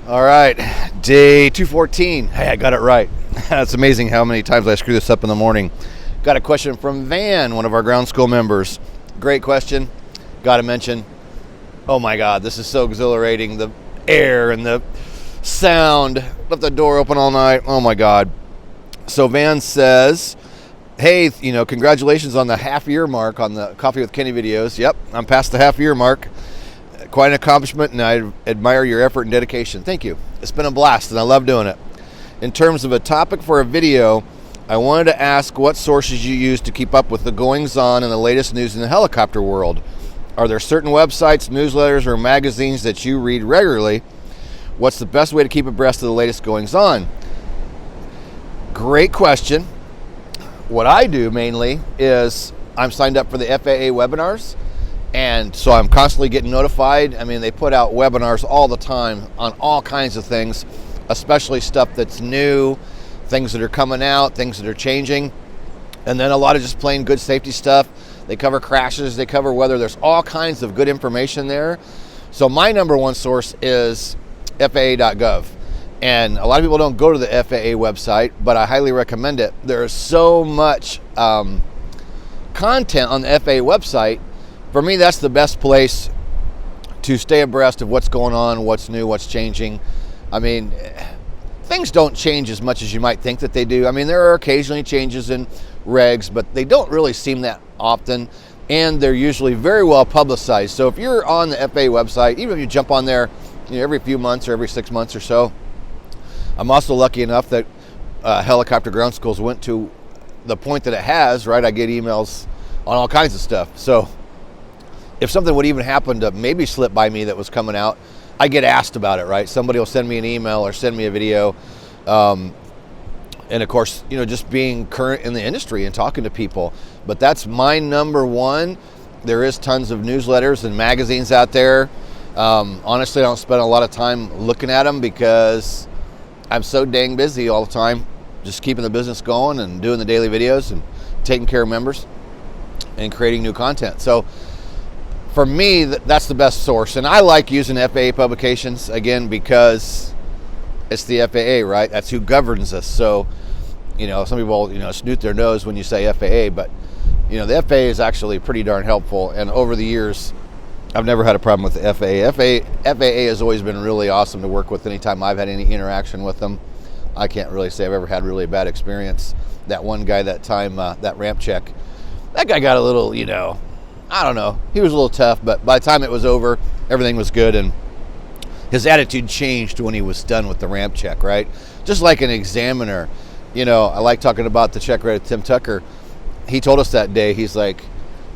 All right, day 214. Hey, I got it right. It's amazing how many times I screw this up in the morning. Got a question from Van, one of our ground school members. Great question. Got to mention, oh my God, this is so exhilarating. The air and the sound. Left the door open all night. Oh my God. So Van says, hey, congratulations on the half-year mark on the Coffee with Kenny videos. Yep, I'm past the half-year mark. Quite an accomplishment, and I admire your effort and dedication. Thank you. It's been a blast, and I love doing it. In terms of a topic for a video, I wanted to ask what sources you use to keep up with the goings-on and the latest news in the helicopter world. Are there certain websites, newsletters, or magazines that you read regularly? What's the best way to keep abreast of the latest goings-on? Great question. What I do mainly is I'm signed up for the FAA webinars, and so I'm constantly getting notified. I mean, they put out webinars all the time on all kinds of things, especially stuff that's new, things that are coming out, things that are changing, and then a lot of just plain good safety stuff. They cover crashes, they cover weather. There's all kinds of good information there. So my number one source is FAA.gov. And a lot of people don't go to the FAA website, but I highly recommend it. There is so much content on the FAA website. For me, that's the best place to stay abreast of what's going on, what's new, what's changing. I mean, things don't change as much as you might think that they do. I mean, there are occasionally changes in regs, but they don't really seem that often, and they're usually very well publicized. So if you're on the FAA website, even if you jump on there every few months or every 6 months or so, I'm also lucky enough that Helicopter Ground Schools went to the point that it has, right? I get emails on all kinds of stuff. So if something would even happen to maybe slip by me that was coming out, I get asked about it, right? Somebody will send me an email or send me a video. And of course, just being current in the industry and talking to people. But that's my number one. There is tons of newsletters and magazines out there. Honestly, I don't spend a lot of time looking at them because I'm so dang busy all the time, just keeping the business going and doing the daily videos and taking care of members and creating new content. So for me, that's the best source. And I like using FAA publications, again, because it's the FAA, right? That's who governs us. So, some people, snoot their nose when you say FAA, but, the FAA is actually pretty darn helpful. And over the years, I've never had a problem with the FAA. FAA has always been really awesome to work with anytime I've had any interaction with them. I can't really say I've ever had really a bad experience. That one guy that time, that ramp check, that guy got a little, I don't know. He was a little tough, but by the time it was over, everything was good, and his attitude changed when he was done with the ramp check, right? Just like an examiner. I like talking about the check ride with Tim Tucker. He told us that day, he's like,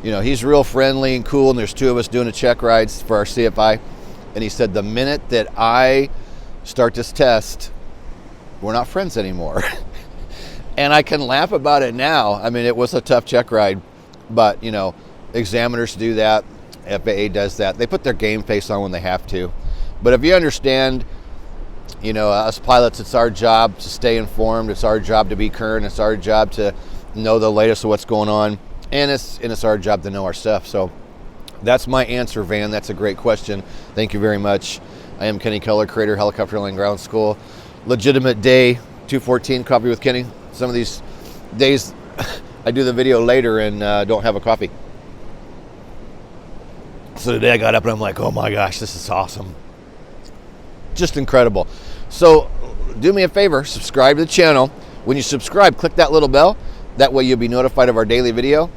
he's real friendly and cool, and there's two of us doing a check rides for our CFI. And he said, the minute that I start this test, we're not friends anymore. And I can laugh about it now. I mean, it was a tough check ride, but, examiners do that. FAA does that. They put their game face on when they have to. But if you understand, us pilots, it's our job to stay informed. It's our job to be current. It's our job to know the latest of what's going on. And it's our job to know our stuff. So that's my answer, Van. That's a great question. Thank you very much. I am Kenny Keller, creator, Helicopter Land Ground School. Legitimate day 214, Coffee with Kenny. Some of these days I do the video later and don't have a coffee. So today I got up and I'm like, oh my gosh, this is awesome. Just incredible. So do me a favor, subscribe to the channel. When you subscribe, click that little bell. That way you'll be notified of our daily video.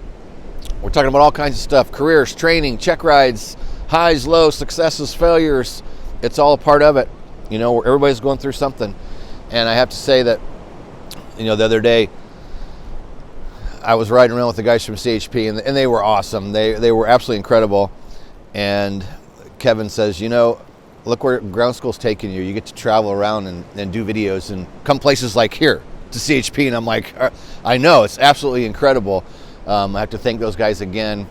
We're talking about all kinds of stuff, careers, training, check rides, highs, lows, successes, failures. It's all a part of it. Everybody's going through something. And I have to say that, the other day, I was riding around with the guys from CHP, and they were awesome. They were absolutely incredible. And Kevin says, look where ground school's taking you. You get to travel around and do videos and come places like here to CHP. And I'm like, I know, it's absolutely incredible. I have to thank those guys again.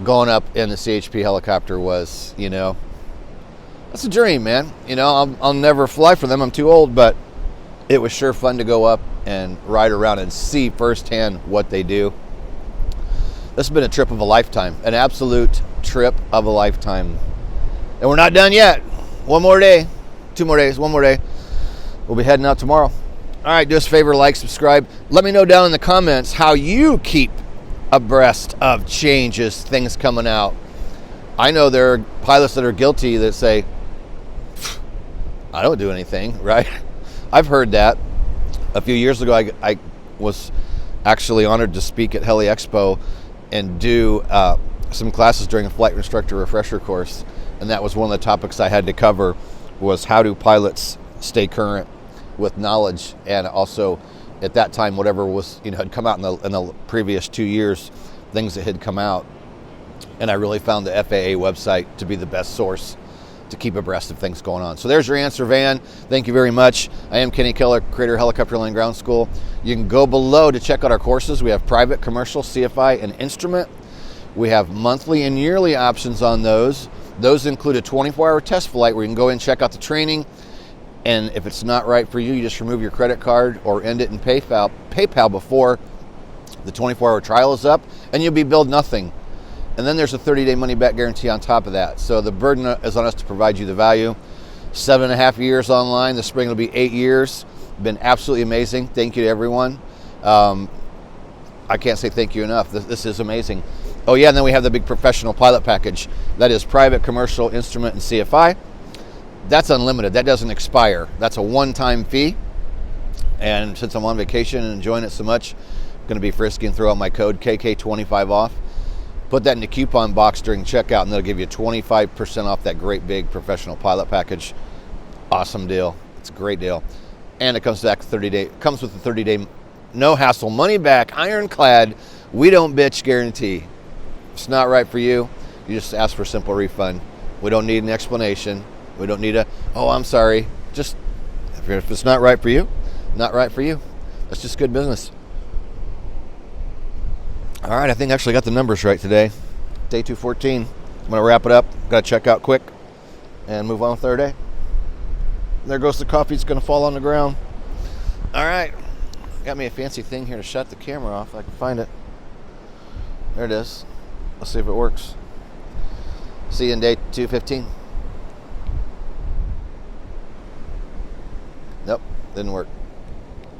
Going up in the CHP helicopter was, that's a dream, man. I'll never fly for them. I'm too old, but it was sure fun to go up and ride around and see firsthand what they do. This has been a trip of a lifetime, an absolute trip of a lifetime. And we're not done yet. One more day. 2 more days, 1 more day. We'll be heading out tomorrow. All right, do us a favor, like, subscribe. Let me know down in the comments how you keep abreast of changes, things coming out. I know there are pilots that are guilty that say, I don't do anything, right? I've heard that. A few years ago, I was actually honored to speak at Heli Expo and do some classes during a flight instructor refresher course. And that was one of the topics I had to cover, was how do pilots stay current with knowledge, and also at that time whatever was had come out in the previous 2 years, things that had come out. And I really found the FAA website to be the best source to keep abreast of things going on. So there's your answer, Van. Thank you very much. I am Kenny Keller, creator of Helicopter Land Ground School. You can go below to check out our courses. We have private, commercial, CFI, and instrument. We have monthly and yearly options on those. Those include a 24-hour test flight where you can go in and check out the training. And if it's not right for you, you just remove your credit card or end it in PayPal before the 24-hour trial is up, and you'll be billed nothing. And then there's a 30-day money-back guarantee on top of that. So the burden is on us to provide you the value. 7.5 years online. This spring will be 8 years. Been absolutely amazing. Thank you to everyone. I can't say thank you enough. This is amazing. Oh yeah, and then we have the big professional pilot package. That is private, commercial, instrument, and CFI. That's unlimited. That doesn't expire. That's a one-time fee. And since I'm on vacation and enjoying it so much, I'm going to be frisky and throw out my code KK25 off. Put that in the coupon box during checkout, and they'll give you 25% off that great big professional pilot package. Awesome deal. It's a great deal. And it comes back 30-day. Comes with a 30-day no hassle, money back, ironclad, we don't bitch guarantee. If it's not right for you, you just ask for a simple refund. We don't need an explanation. We don't need oh, I'm sorry. Just, if it's not right for you, not right for you. That's just good business. All right, I think I actually got the numbers right today. Day 214. I'm going to wrap it up. Got to check out quick and move on with our day. There goes the coffee. It's going to fall on the ground. All right. Got me a fancy thing here to shut the camera off. If I can find it. There it is. Let's see if it works. See you in day 215. Nope, didn't work.